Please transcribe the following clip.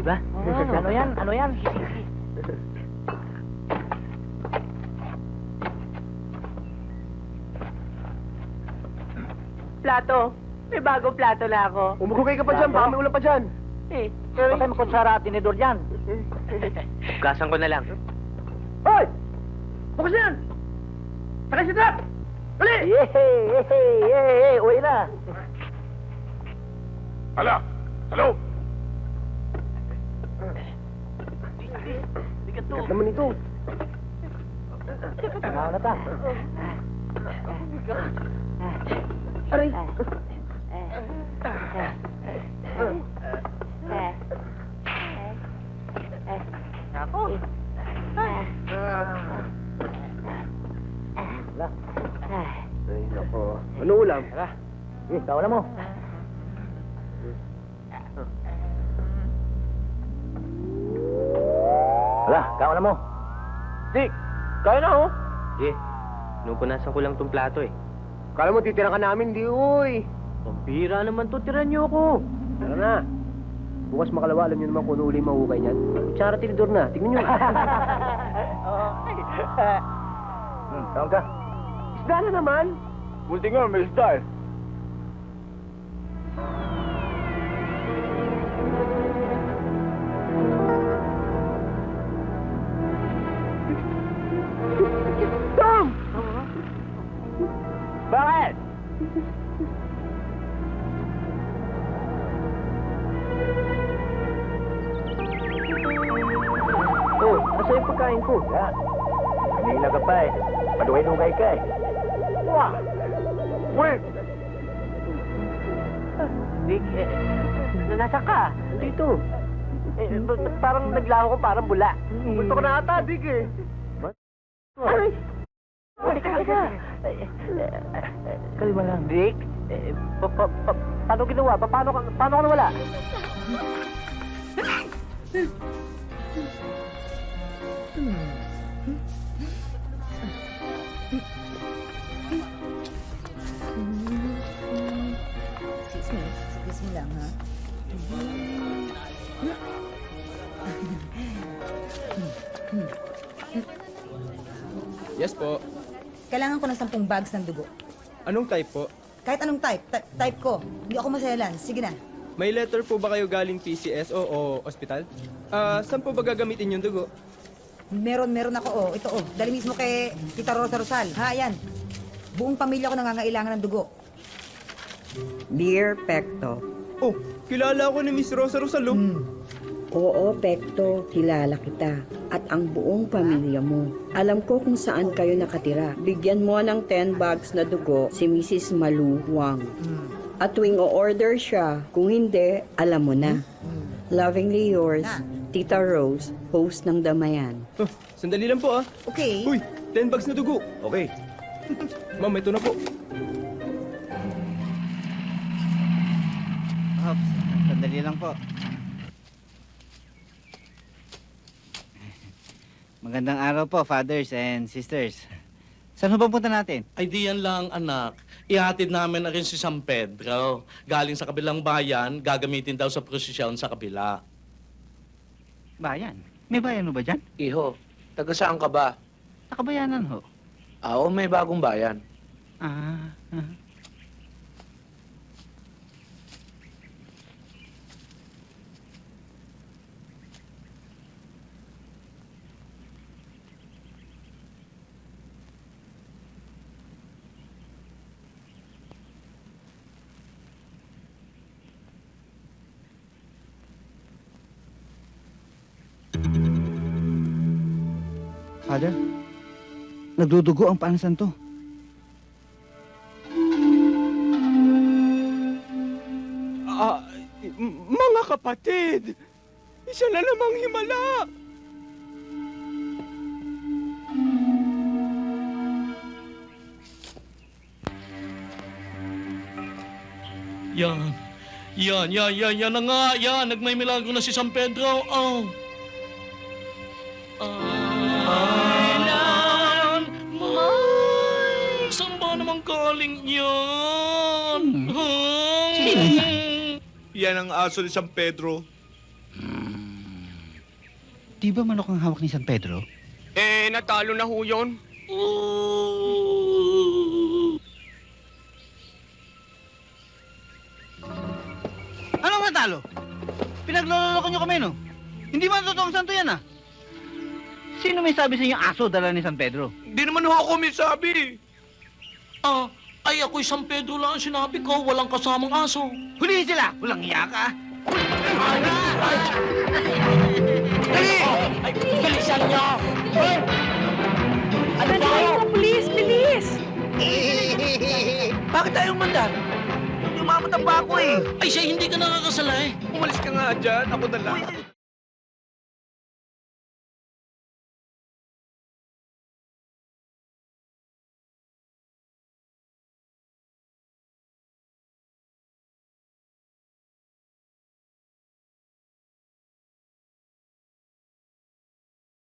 ba? Ano yan? Ano yan? Plato. May bagong plato na ako. Umugugay ka pa dyan, baka may ulam pa dyan. Eh, Pero kayo makutsara at tinidor dyan. Gasan ko na lang. Hoy! Bukas na yan! Sakay si Trap! Dali! Yehey! Uwi na! Hala! Hello! Bigat naman ito. Tamaw na ta. Aray! Ako. Wala. Ay, nako. Ano ulam? Tara. Kaula mo. Wala, kaula mo. Dick! Kaya na, oh! Sige. Pinupunasan ko lang tong plato eh. Kala mo titira ka namin, di, uy! Pambira naman to, tiran niyo ako. Tara na. Bukas makalawa, alam niyo naman kung ano uli mahukay niyan. Kutsara tinidor na. Tignan niyo. Tawag ka. Isda na naman. Buti nga, may isda eh. Tom! Bakit? Oh, nasa yung pagkain ko? Yan. Kanina ka pa eh. Paduhay-dugay ka eh. Wah! Wait! Dick, nasa ka? Dito. Parang naglaho ko, parang bula. Gusto ko na ata, Dick eh. Aray! Halika. Kalma lang. Dick, paano ginawa? Paano ka nawala? Excuse me lang, ha? Yes po. Kailangan ko ng 10 bags ng dugo. Anong type po? Kahit anong type, type ko. Hindi ako maselan. Sige na. May letter po ba kayo galing PCSO o ospital? Saan po ba gagamitin yung dugo? Meron ako, oh. Ito, oh. Dali mismo kay Tita Rosa Rosal. Ha, yan. Buong pamilya ko nangangailangan ng dugo. Dear Pecto. Oh, kilala ako ni Miss Rosa Rosalo. Oo, Pecto, kilala kita. At ang buong pamilya mo. Alam ko kung saan kayo nakatira. Bigyan mo ng 10 bags na dugo si Mrs. Malu Huang. At tuwing o-order siya, kung hindi, alam mo na. Lovingly yours, Tita Rose, host ng Damayan. Oh, sandali lang po ah. Okay. Uy, 10 bags na dugo. Okay. Ma'am, ito na po. Ops, sandali lang po. Magandang araw po, fathers and sisters. Saan ho ba punta natin? Ay diyan lang, anak. Ihatid namin na rin si San Pedro. Galing sa kabilang bayan, gagamitin daw sa prosesyon sa kabila. Bayan. May bayan ho ba dyan? Iho, taga saan ka ba? Nakabayanan ho. Oo, may bagong bayan. Ah, Father, nagdudugo ang paan santo. Mga kapatid, isa na namang himala. Yan. Yan na nga. Yan, nagmay milagro na si San Pedro. Oh. Ilan may saan ba naman galing yan? Sino yan? Yan ang aso ni San Pedro. Di ba manok ang hawak ni San Pedro? Eh, natalo na ho yun. Anong natalo? Pinagloloko nyo kami, no? Hindi man totoong santo yan, ah. Sino may sabi sa inyo aso dala ni San Pedro? Di naman ho ako may sabi. Ah, ay ako'y San Pedro lang ang sinabi ko. Walang kasamang aso. Hulihin sila! Walang iya ka! Bilisan niyo! Ano tayo mga pulis? Bilis! Bakit tayo umandar? Umamatang pa ako eh! Ay, siya hindi ka nakakasala eh. Umalis ka nga dyan. Ako na lang.